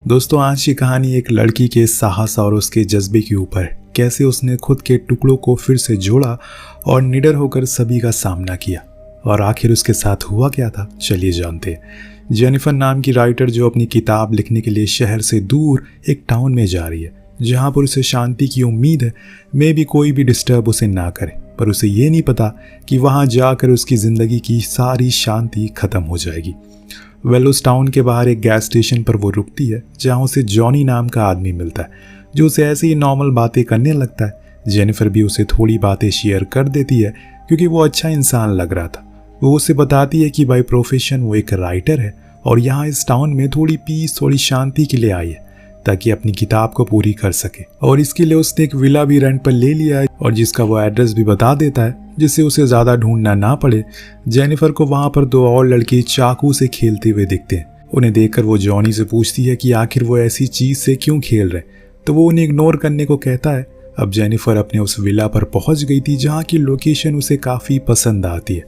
दोस्तों, आज की कहानी एक लड़की के साहस और उसके जज्बे के ऊपर, कैसे उसने खुद के टुकड़ों को फिर से जोड़ा और निडर होकर सभी का सामना किया। और आखिर उसके साथ हुआ क्या था, चलिए जानते हैं। जेनिफर नाम की राइटर जो अपनी किताब लिखने के लिए शहर से दूर एक टाउन में जा रही है, जहां पर उसे शांति की उम्मीद है, मे भी कोई भी डिस्टर्ब उसे ना करे। पर उसे ये नहीं पता कि वहां जाकर उसकी ज़िंदगी की सारी शांति खत्म हो जाएगी। उस टाउन के बाहर एक गैस स्टेशन पर वो रुकती है, जहां उसे जॉनी नाम का आदमी मिलता है, जो उसे ऐसे ही नॉर्मल बातें करने लगता है। जेनिफर भी उसे थोड़ी बातें शेयर कर देती है, क्योंकि वो अच्छा इंसान लग रहा था। वो उसे बताती है कि बाय प्रोफेशन वो एक राइटर है और यहाँ इस टाउन में थोड़ी पीस, थोड़ी शांति के लिए आई है, ताकि अपनी किताब को पूरी कर सके। और इसके लिए उसने एक विला भी रेंट पर ले लिया है, और जिसका वो एड्रेस भी बता देता है, जिससे उसे ज़्यादा ढूंढना ना पड़े। जेनिफर को वहाँ पर दो और लड़के चाकू से खेलते हुए दिखते हैं। उन्हें देखकर वो जॉनी से पूछती है कि आखिर वो ऐसी चीज़ से क्यों खेल रहे, तो वो उन्हें इग्नोर करने को कहता है। अब जेनिफर अपने उस विला पर पहुँच गई थी, जहाँ की लोकेशन उसे काफ़ी पसंद आती है,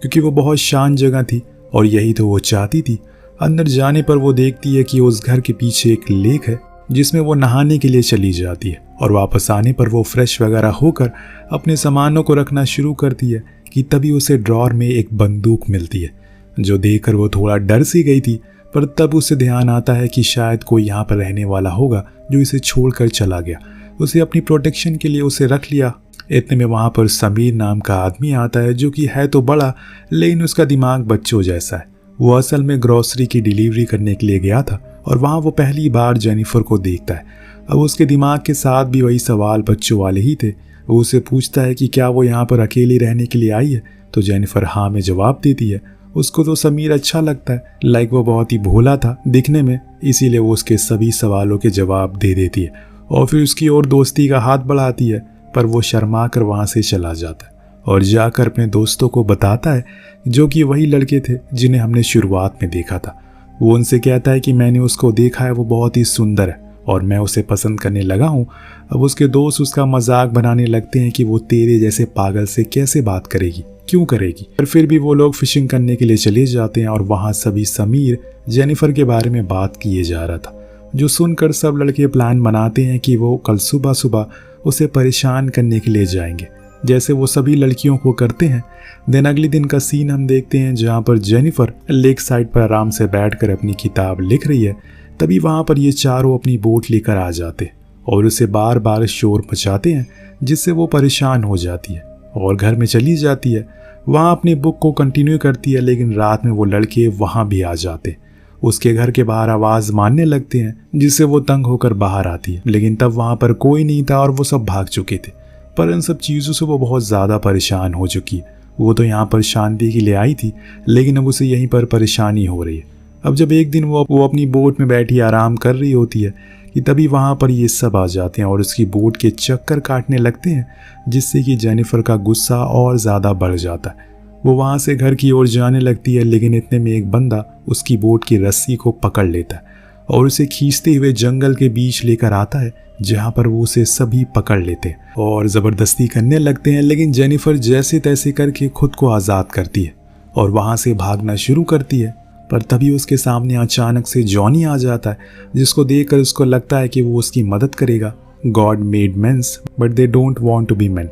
क्योंकि वो बहुत शांत जगह थी और यही तो वो चाहती थी। अंदर जाने पर वो देखती है कि उस घर के पीछे एक लेक है, जिसमें वो नहाने के लिए चली जाती है। और वापस आने पर वो फ्रेश वगैरह होकर अपने सामानों को रखना शुरू करती है कि तभी उसे ड्रॉर में एक बंदूक मिलती है, जो देखकर वो थोड़ा डर सी गई थी। पर तब उसे ध्यान आता है कि शायद कोई यहाँ पर रहने वाला होगा जो इसे छोड़कर चला गया। उसे अपनी प्रोटेक्शन के लिए उसे रख लिया। इतने में वहाँ पर समीर नाम का आदमी आता है, जो कि है तो बड़ा, लेकिन उसका दिमाग बच्चों जैसा है। वो असल में ग्रोसरी की डिलीवरी करने के लिए गया था और वहाँ वो पहली बार जेनिफर को देखता है। अब उसके दिमाग के साथ भी वही सवाल बच्चों वाले ही थे। वो उसे पूछता है कि क्या वो यहाँ पर अकेली रहने के लिए आई है, तो जेनिफर हाँ में जवाब देती है। उसको तो समीर अच्छा लगता है, लाइक वो बहुत ही भोला था दिखने में, इसीलिए वो उसके सभी सवालों के जवाब दे देती है और फिर उसकी और दोस्ती का हाथ बढ़ाती है। पर वो शर्मा कर वहाँ से चला जाता है और जाकर अपने दोस्तों को बताता है, जो कि वही लड़के थे जिन्हें हमने शुरुआत में देखा था। वो उनसे कहता है कि मैंने उसको देखा है, वो बहुत ही सुंदर है और मैं उसे पसंद करने लगा हूँ। अब उसके दोस्त उसका मजाक बनाने लगते हैं कि वो तेरे जैसे पागल से कैसे बात करेगी, क्यों करेगी। पर फिर भी वो लोग फिशिंग करने के लिए चले जाते हैं और वहाँ सभी समीर जेनिफर के बारे में बात किए जा रहा था, जो सुनकर सब लड़के प्लान बनाते हैं कि वो कल सुबह सुबह उसे परेशान करने के लिए जाएंगे, जैसे वो सभी लड़कियों को करते हैं। दिन अगले दिन का सीन हम देखते हैं, जहाँ पर जेनिफर लेक साइड पर आराम से बैठकर अपनी किताब लिख रही है। तभी वहाँ पर ये चारों अपनी बोट लेकर आ जाते और उसे बार बार शोर मचाते हैं, जिससे वो परेशान हो जाती है और घर में चली जाती है। वहाँ अपनी बुक को कंटिन्यू करती है, लेकिन रात में वो लड़के वहाँ भी आ जाते, उसके घर के बाहर आवाज़ मारने लगते हैं, जिससे वो तंग होकर बाहर आती है। लेकिन तब वहाँ पर कोई नहीं था और वो सब भाग चुके थे। पर इन सब चीज़ों से वो बहुत ज़्यादा परेशान हो चुकी है। वो तो यहाँ पर शांति के लिए आई थी, लेकिन अब उसे यहीं पर परेशानी हो रही है। अब जब एक दिन वो अपनी बोट में बैठी आराम कर रही होती है कि तभी वहाँ पर ये सब आ जाते हैं और उसकी बोट के चक्कर काटने लगते हैं, जिससे कि जेनिफर का गुस्सा और ज़्यादा बढ़ जाता है। वो वहाँ से घर की ओर जाने लगती है, लेकिन इतने में एक बंदा उसकी बोट की रस्सी को पकड़ लेता है और उसे खींचते हुए जंगल के बीच लेकर आता है, जहाँ पर वो उसे सभी पकड़ लेते हैं और ज़बरदस्ती करने लगते हैं। लेकिन जेनिफर जैसे तैसे करके खुद को आज़ाद करती है और वहाँ से भागना शुरू करती है। पर तभी उसके सामने अचानक से जॉनी आ जाता है, जिसको देखकर उसको लगता है कि वो उसकी मदद करेगा। God made mens but they don't want to be men.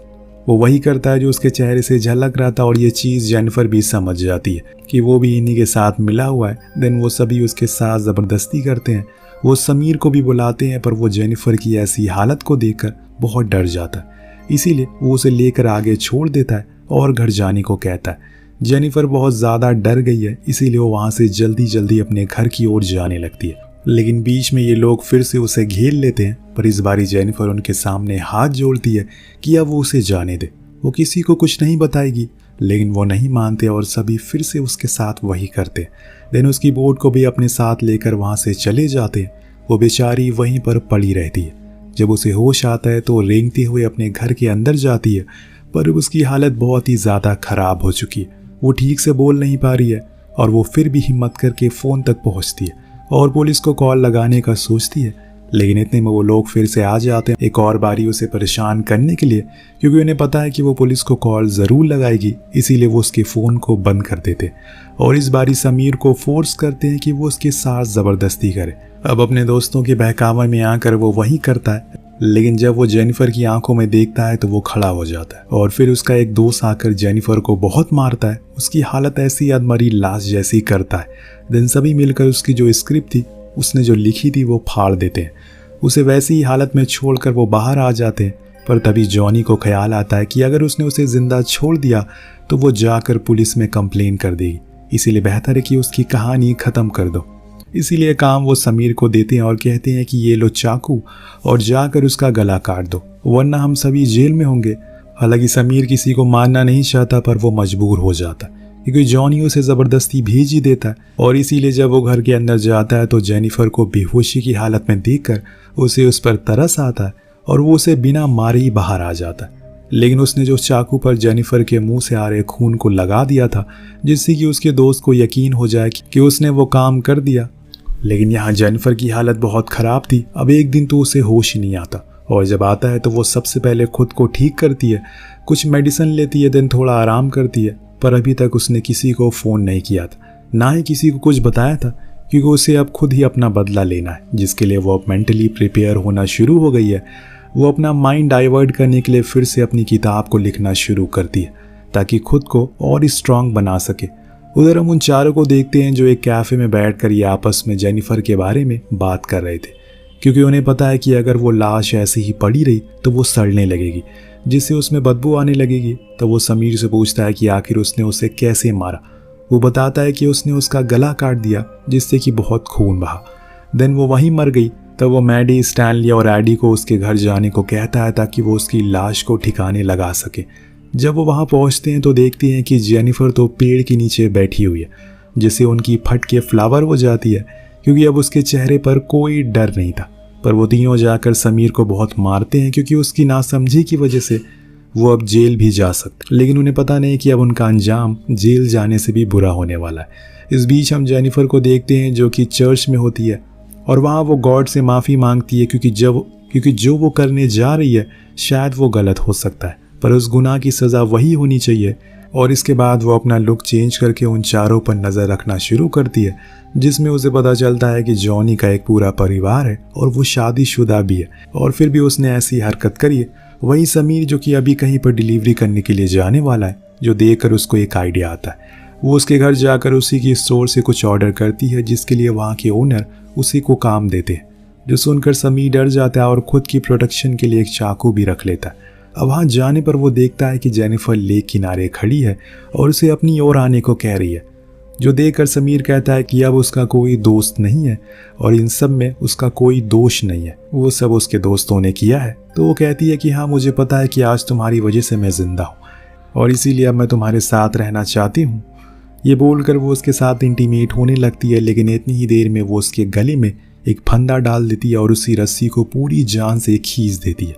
वो वही करता है जो उसके चेहरे से झलक रहा था, और ये चीज़ जेनिफर भी समझ जाती है कि वो भी इन्हीं के साथ मिला हुआ है। देन वो सभी उसके साथ ज़बरदस्ती करते हैं। वो समीर को भी बुलाते हैं, पर वो जेनिफर की ऐसी हालत को देखकर बहुत डर जाता है, इसीलिए वो उसे लेकर आगे छोड़ देता है और घर जाने को कहता है। जेनिफर बहुत ज़्यादा डर गई है, इसीलिए वो वहाँ से जल्दी जल्दी अपने घर की ओर जाने लगती है। लेकिन बीच में ये लोग फिर से उसे घेर लेते हैं, पर इस बारी जेनिफर उनके सामने हाथ जोड़ती है कि अब वो उसे जाने दे, वो किसी को कुछ नहीं बताएगी। लेकिन वो नहीं मानते और सभी फिर से उसके साथ वही करते। देन उसकी बोट को भी अपने साथ लेकर वहाँ से चले जाते। वो बेचारी वहीं पर पड़ी रहती है। जब उसे होश आता है तो वो रेंगते हुए अपने घर के अंदर जाती है, पर उसकी हालत बहुत ही ज़्यादा ख़राब हो चुकी है। वो ठीक से बोल नहीं पा रही है और वो फिर भी हिम्मत करके फ़ोन तक पहुँचती है और पुलिस को कॉल लगाने का सोचती है। लेकिन इतने में वो लोग फिर से आ जाते हैं एक और बारी उसे परेशान करने के लिए, क्योंकि उन्हें पता है कि वो पुलिस को कॉल ज़रूर लगाएगी, इसीलिए वो उसके फ़ोन को बंद कर देते और इस बारी समीर को फोर्स करते हैं कि वो उसके साथ ज़बरदस्ती करे। अब अपने दोस्तों के बहकावे में आकर वो वही करता है, लेकिन जब वो जेनिफर की आंखों में देखता है तो वो खड़ा हो जाता है और फिर उसका एक दोस्त आकर जेनिफर को बहुत मारता है। उसकी हालत ऐसी अधमरी लाश जैसी करता है। दिन सभी मिलकर उसकी जो स्क्रिप्ट थी उसने जो लिखी थी वो फाड़ देते हैं। उसे वैसी ही हालत में छोड़कर वो बाहर आ जाते हैं, पर तभी जॉनी को ख्याल आता है कि अगर उसने उसे जिंदा छोड़ दिया तो वो जाकर पुलिस में कंप्लेन कर देगी, इसीलिए बेहतर है कि उसकी कहानी ख़त्म कर दो। इसीलिए काम वो समीर को देते हैं और कहते हैं कि ये लो चाकू और जाकर उसका गला काट दो, वरना हम सभी जेल में होंगे। हालांकि समीर किसी को मारना नहीं चाहता, पर वो मजबूर हो जाता क्योंकि जॉनी उसे ज़बरदस्ती भेज ही देता है और इसीलिए जब वो घर के अंदर जाता है तो जेनिफर को बेहोशी की हालत में देखकर उसे उस पर तरस आता है और वो उसे बिना मारे ही बाहर आ जाता है। लेकिन उसने जो चाकू पर जेनिफर के मुंह से आ रहे खून को लगा दिया था, जिससे कि उसके दोस्त को यकीन हो जाए कि उसने वो काम कर दिया। लेकिन यहाँ जेनिफर की हालत बहुत ख़राब थी। अब एक दिन तो उसे होश ही नहीं आता और जब आता है तो वो सबसे पहले खुद को ठीक करती है, कुछ मेडिसिन लेती है, दिन थोड़ा आराम करती है। पर अभी तक उसने किसी को फ़ोन नहीं किया था, ना ही किसी को कुछ बताया था, क्योंकि उसे अब खुद ही अपना बदला लेना है, जिसके लिए वो अब मेंटली प्रिपेयर होना शुरू हो गई है। वो अपना माइंड डाइवर्ट करने के लिए फिर से अपनी किताब को लिखना शुरू करती है ताकि खुद को और स्ट्रांग बना सके। उधर हम उन चारों को देखते हैं जो एक कैफ़े में बैठकर ये आपस में जेनिफर के बारे में बात कर रहे थे, क्योंकि उन्हें पता है कि अगर वो लाश ऐसे ही पड़ी रही तो वो सड़ने लगेगी, जिससे उसमें बदबू आने लगेगी। तो वो समीर से पूछता है कि आखिर उसने उसे कैसे मारा। वो बताता है कि उसने उसका गला काट दिया, जिससे कि बहुत खून बहा। देन वो वहीं मर गई। तब वो मैडी, स्टैनली और एडी को उसके घर जाने को कहता है ताकि वो उसकी लाश को ठिकाने लगा सके। जब वो वहाँ पहुँचते हैं तो देखते हैं कि जेनिफर तो पेड़ के नीचे बैठी हुई है, जिससे उनकी फट के फ्लावर हो जाती है, क्योंकि अब उसके चेहरे पर कोई डर नहीं था। पर वो तीनों जाकर समीर को बहुत मारते हैं, क्योंकि उसकी नासमझी की वजह से वो अब जेल भी जा सकते। लेकिन उन्हें पता नहीं कि अब उनका अंजाम जेल जाने से भी बुरा होने वाला है। इस बीच हम जेनिफर को देखते हैं जो कि चर्च में होती है और वहाँ वो गॉड से माफ़ी मांगती है, क्योंकि जो वो करने जा रही है शायद वो गलत हो सकता है, पर उस गुनाह की सज़ा वही होनी चाहिए। और इसके बाद वो अपना लुक चेंज करके उन चारों पर नज़र रखना शुरू करती है, जिसमें उसे पता चलता है कि जॉनी का एक पूरा परिवार है और वो शादीशुदा भी है, और फिर भी उसने ऐसी हरकत करी है। वही समीर जो कि अभी कहीं पर डिलीवरी करने के लिए जाने वाला है, जो देखकर उसको एक आइडिया आता है। वो उसके घर जाकर उसी की स्टोर से कुछ ऑर्डर करती है, जिसके लिए वहाँ के ओनर उसी को काम देते हैं, जो सुनकर समीर डर जाता है और खुद की प्रोटेक्शन के लिए एक चाकू भी रख लेता है। अब वहाँ जाने पर वो देखता है कि जेनिफर लेक किनारे खड़ी है और उसे अपनी ओर आने को कह रही है, जो देखकर समीर कहता है कि अब उसका कोई दोस्त नहीं है और इन सब में उसका कोई दोष नहीं है, वो सब उसके दोस्तों ने किया है। तो वो कहती है कि हाँ, मुझे पता है कि आज तुम्हारी वजह से मैं ज़िंदा हूँ और इसीलिए अब मैं तुम्हारे साथ रहना चाहती हूँ। ये बोलकर वो उसके साथ इंटीमेट होने लगती है, लेकिन इतनी ही देर में वो उसके गले में एक फंदा डाल देती है और उसी रस्सी को पूरी जान से खींच देती है,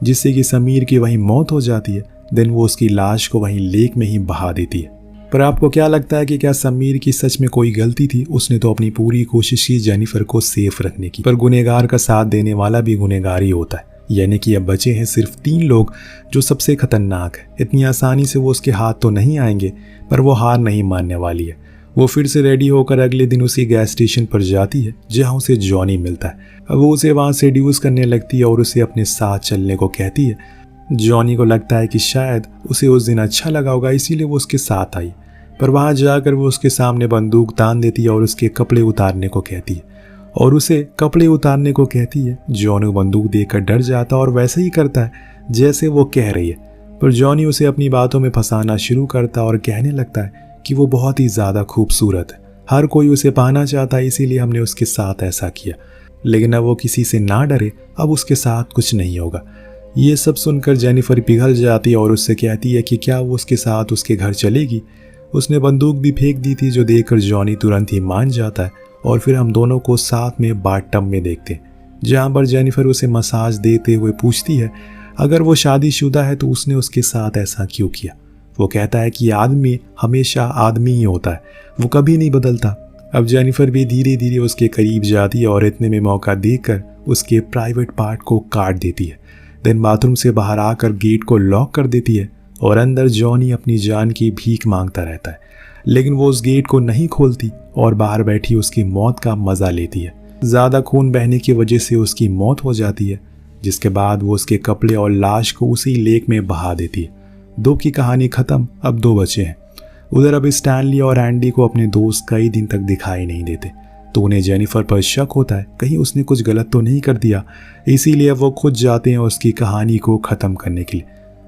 जिससे कि समीर की वहीं मौत हो जाती है। देन वो उसकी लाश को वहीं लेक में ही बहा देती है। पर आपको क्या लगता है कि क्या समीर की सच में कोई गलती थी? उसने तो अपनी पूरी कोशिश की जेनिफर को सेफ रखने की, पर गुनहगार का साथ देने वाला भी गुनहगार ही होता है। यानी कि अब बचे हैं सिर्फ 3 लोग जो सबसे खतरनाक है। इतनी आसानी से वो उसके हाथ तो नहीं आएंगे, पर वो हार नहीं मानने वाली है। वो फिर से रेडी होकर अगले दिन उसी गैस स्टेशन पर जाती है जहाँ उसे जॉनी मिलता है। अब वो उसे वहाँ सेड्यूस करने लगती है और उसे अपने साथ चलने को कहती है। जॉनी को लगता है कि शायद उसे उस दिन अच्छा लगा होगा, इसीलिए वो उसके साथ आई। पर वहाँ जाकर वो उसके सामने बंदूक तान देती है और उसके कपड़े उतारने को कहती है जॉनी बंदूक देखकर डर जाता है और वैसे ही करता है जैसे वो कह रही है। पर जॉनी उसे अपनी बातों में फंसाना शुरू करता है और कहने लगता है कि वो बहुत ही ज़्यादा खूबसूरत है, हर कोई उसे पाना चाहता है, इसीलिए हमने उसके साथ ऐसा किया। लेकिन अब वो किसी से ना डरे, अब उसके साथ कुछ नहीं होगा। ये सब सुनकर जेनिफर पिघल जाती है और उससे कहती है कि क्या वो उसके साथ उसके घर चलेगी। उसने बंदूक भी फेंक दी थी, जो देखकर जॉनी तुरंत ही मान जाता है और फिर हम दोनों को साथ में बाथटब में देखते हैं, जहाँ पर जेनिफर उसे मसाज देते हुए पूछती है अगर वो शादीशुदा है तो उसने उसके साथ ऐसा क्यों किया। वो कहता है कि आदमी हमेशा आदमी ही होता है, वो कभी नहीं बदलता। अब जेनिफर भी धीरे धीरे उसके करीब जाती है और इतने में मौका देखकर उसके प्राइवेट पार्ट को काट देती है। देन बाथरूम से बाहर आकर गेट को लॉक कर देती है और अंदर जॉनी अपनी जान की भीख मांगता रहता है, लेकिन वो उस गेट को नहीं खोलती और बाहर बैठी उसकी मौत का मजा लेती है। ज़्यादा खून बहने की वजह से उसकी मौत हो जाती है, जिसके बाद वो उसके कपड़े और लाश को उसी लेक में बहा देती है। 2 की कहानी खत्म, अब 2 बचे हैं। उधर अब स्टैनली और एंडी को अपने दोस्त कई दिन तक दिखाई नहीं देते, तो उन्हें जेनिफर पर शक होता है कहीं उसने कुछ गलत तो नहीं कर दिया। इसीलिए वो खुद जाते हैं उसकी कहानी को ख़त्म करने के लिए।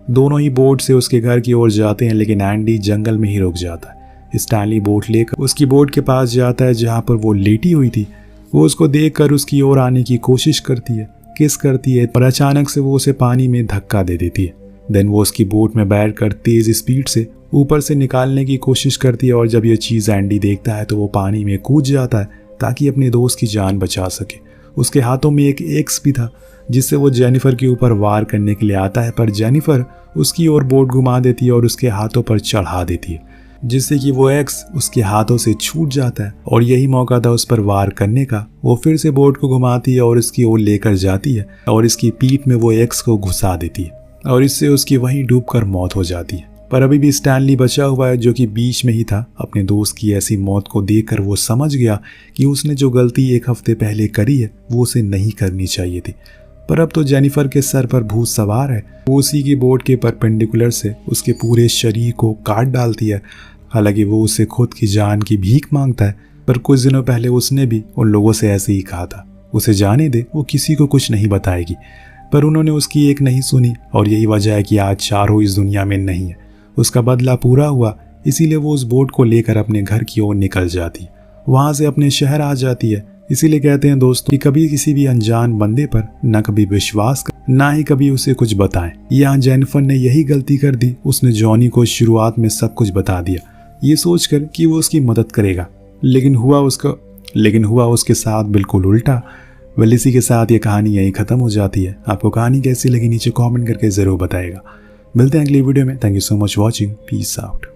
दोनों ही बोट से उसके घर की ओर जाते हैं, लेकिन एंडी जंगल में ही रुक जाता है। स्टैनली बोट लेकर उसकी बोट के पास जाता है जहाँ पर वो लेटी हुई थी। वो उसको देखकर उसकी ओर आने की कोशिश करती है, किस करती है, पर अचानक से वो उसे पानी में धक्का दे देती है। देन वो उसकी बोट में बैठकर तेज स्पीड से ऊपर से निकालने की कोशिश करती है और जब ये चीज़ एंडी देखता है तो वो पानी में कूद जाता है ताकि अपने दोस्त की जान बचा सके। उसके हाथों में एक एक्स भी था जिससे वो जेनिफर के ऊपर वार करने के लिए आता है, पर जेनिफर उसकी ओर बोट घुमा देती है और उसके हाथों पर चढ़ा देती है, जिससे कि वो एक्स उसके हाथों से छूट जाता है और यही मौका था उस पर वार करने का। वो फिर से बोट को घुमाती है और उसकी ओर लेकर जाती है और इसकी पीठ में वो एक्स को घुसा देती है और इससे उसकी वहीं डूबकर मौत हो जाती है। पर अभी भी स्टैनली बचा हुआ है जो कि बीच में ही था। अपने दोस्त की ऐसी मौत को देखकर वो समझ गया कि उसने जो गलती 1 हफ्ते पहले करी है वो उसे नहीं करनी चाहिए थी। पर अब तो जेनिफर के सर पर भूत सवार है। वो उसी की बोट के परपेंडिकुलर से उसके पूरे शरीर को काट डालती है। हालांकि वो उसे खुद की जान की भीख मांगता है, पर कुछ दिनों पहले उसने भी उन लोगों से ऐसे ही कहा था, उसे जाने दे, वो किसी को कुछ नहीं बताएगी। पर उन्होंने उसकी एक नहीं सुनी और यही वजह है कि आज चारों इस दुनिया में नहीं है। उसका बदला पूरा हुआ, इसीलिए वो उस बोट को लेकर अपने घर की ओर निकल जाती, वहाँ से अपने शहर आ जाती है। इसीलिए कहते हैं दोस्तों कि कभी किसी भी अनजान बंदे पर ना कभी विश्वास कर, ना ही कभी उसे कुछ बताएं। यहाँ जेनिफर ने यही गलती कर दी, उसने जॉनी को शुरुआत में सब कुछ बता दिया ये सोचकर कि वो उसकी मदद करेगा, लेकिन हुआ उसके साथ बिल्कुल उल्टा। वेल इसी के साथ ये कहानी यहीं ख़त्म हो जाती है। आपको कहानी कैसी लगी नीचे कमेंट करके ज़रूर बताएगा। मिलते हैं अगली वीडियो में। Thank you so much watching. Peace out.